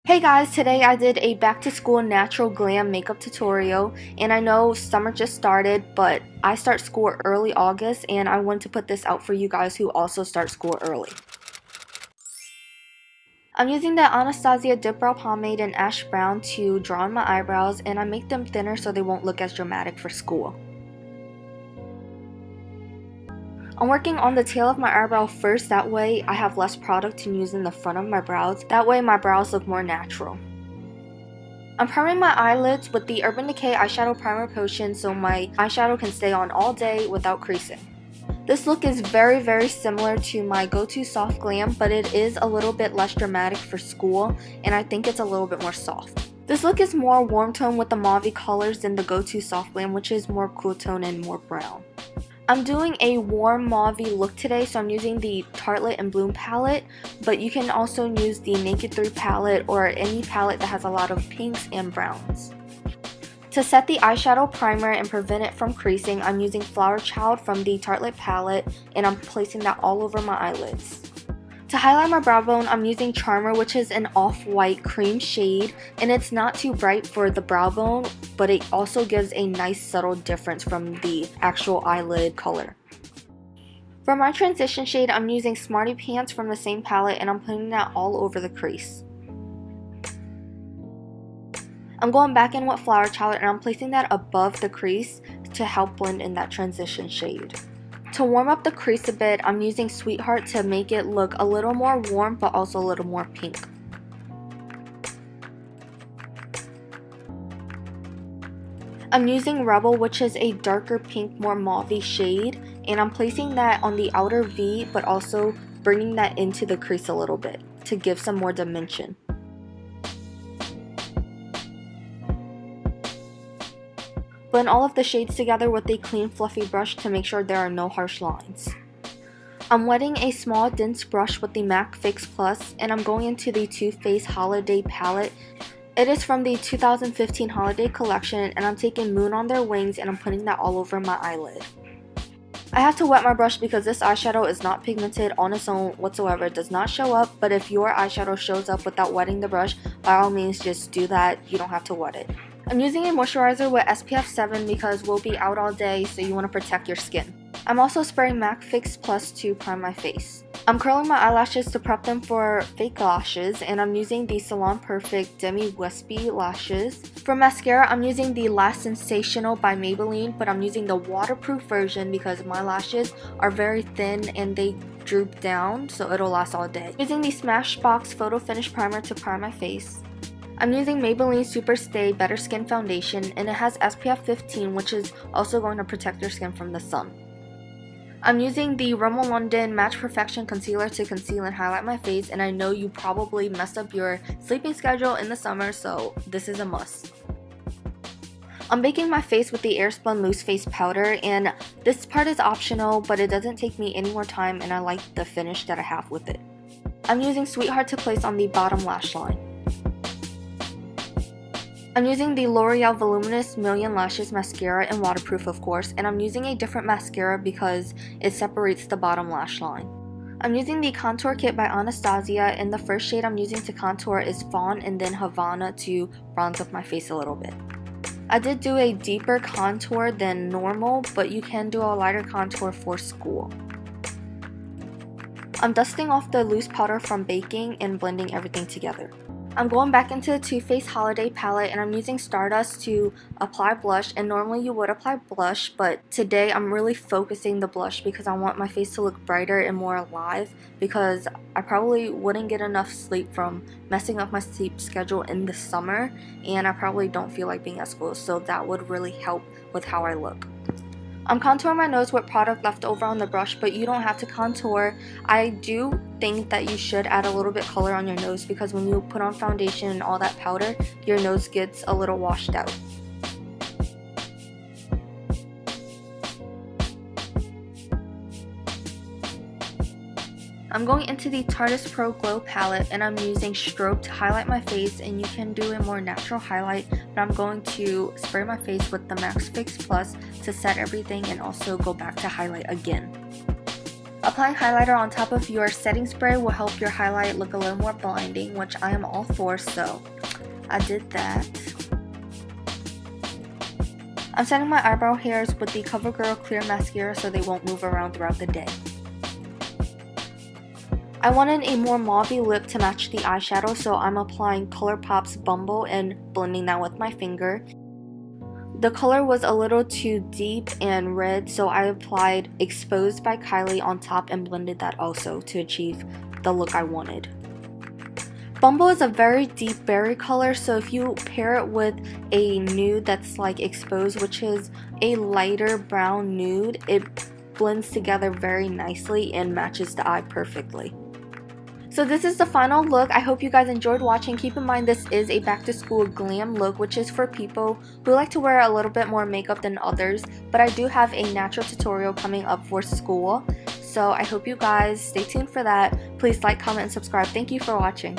Hey guys, today I did a back to school natural glam makeup tutorial, and I know summer just started, but I start school early August and I want to put this out for you guys who also start school early. I'm using the Anastasia Dip Brow Pomade in Ash Brown to draw on my eyebrows, and I make them thinner so they won't look as dramatic for school. I'm working on the tail of my eyebrow first, that way I have less product to use in the front of my brows, that way my brows look more natural. I'm priming my eyelids with the Urban Decay Eyeshadow Primer Potion so my eyeshadow can stay on all day without creasing. This look is very similar to my go-to soft glam, but it is a little bit less dramatic for school, and I think it's a little bit more soft. This look is more warm tone with the mauve colors than the go-to soft glam, which is more cool tone and more brown. I'm doing a warm mauve look today, so I'm using the Tartelette and Bloom palette, but you can also use the Naked 3 palette or any palette that has a lot of pinks and browns. To set the eyeshadow primer and prevent it from creasing, I'm using Flower Child from the Tartelette palette, and I'm placing that all over my eyelids. To highlight my brow bone, I'm using Charmer, which is an off-white cream shade, and it's not too bright for the brow bone, but it also gives a nice subtle difference from the actual eyelid color. For my transition shade, I'm using Smarty Pants from the same palette, and I'm putting that all over the crease. I'm going back in with Flower Child, and I'm placing that above the crease to help blend in that transition shade. To warm up the crease a bit, I'm using Sweetheart to make it look a little more warm but also a little more pink. I'm using Rebel, which is a darker pink, more mauve shade, and I'm placing that on the outer V but also bringing that into the crease a little bit to give some more dimension. Blend all of the shades together with a clean fluffy brush to make sure there are no harsh lines. I'm wetting a small dense brush with the MAC Fix Plus, and I'm going into the Too Faced Holiday palette. It is from the 2015 holiday collection, and I'm taking Moon on Their Wings and I'm putting that all over my eyelid. I have to wet my brush because this eyeshadow is not pigmented on its own whatsoever. It does not show up, but if your eyeshadow shows up without wetting the brush, by all means just do that. You don't have to wet it. I'm using a moisturizer with SPF 7 because we'll be out all day, so you want to protect your skin. I'm also spraying MAC Fix Plus to prime my face. I'm curling my eyelashes to prep them for fake lashes, and I'm using the Salon Perfect Demi Wispy lashes. For mascara, I'm using the Lash Sensational by Maybelline, but I'm using the waterproof version because my lashes are very thin and they droop down, so it'll last all day. Using the Smashbox Photo Finish Primer to prime my face. I'm using Maybelline Super Stay Better Skin Foundation, and it has SPF 15, which is also going to protect your skin from the sun. I'm using the Rimmel London Match Perfection Concealer to conceal and highlight my face, and I know you probably messed up your sleeping schedule in the summer, so this is a must. I'm baking my face with the Airspun Loose Face Powder, and this part is optional, but it doesn't take me any more time, and I like the finish that I have with it. I'm using Sweetheart to place on the bottom lash line. I'm using the L'Oreal Voluminous Million Lashes Mascara in waterproof, of course, and I'm using a different mascara because it separates the bottom lash line. I'm using the Contour Kit by Anastasia, and the first shade I'm using to contour is Fawn and then Havana to bronze up my face a little bit. I did do a deeper contour than normal, but you can do a lighter contour for school. I'm dusting off the loose powder from baking and blending everything together. I'm going back into the Too Faced Holiday palette, and I'm using Stardust to apply blush, and normally you would apply blush, but today I'm really focusing the blush because I want my face to look brighter and more alive, because I probably wouldn't get enough sleep from messing up my sleep schedule in the summer, and I probably don't feel like being at school, so that would really help with how I look. I'm contouring my nose with product left over on the brush, but you don't have to contour. I do think that you should add a little bit color on your nose because when you put on foundation and all that powder, your nose gets a little washed out. I'm going into the Tarte's Pro Glow palette, and I'm using Strobe to highlight my face, and you can do a more natural highlight, but I'm going to spray my face with the MAC Fix Plus to set everything and also go back to highlight again. Applying highlighter on top of your setting spray will help your highlight look a little more blinding, which I am all for, so I did that. I'm setting my eyebrow hairs with the CoverGirl Clear Mascara so they won't move around throughout the day. I wanted a more mauve-y lip to match the eyeshadow, so I'm applying ColourPop's Bumble and blending that with my finger. The color was a little too deep and red, so I applied Exposed by Kylie on top and blended that also to achieve the look I wanted. Bumble is a very deep berry color, so if you pair it with a nude that's like Exposed, which is a lighter brown nude, it blends together very nicely and matches the eye perfectly. So this is the final look. I hope you guys enjoyed watching. Keep in mind this is a back to school glam look, which is for people who like to wear a little bit more makeup than others, but I do have a natural tutorial coming up for school, so I hope you guys stay tuned for that. Please like, comment, and subscribe. Thank you for watching.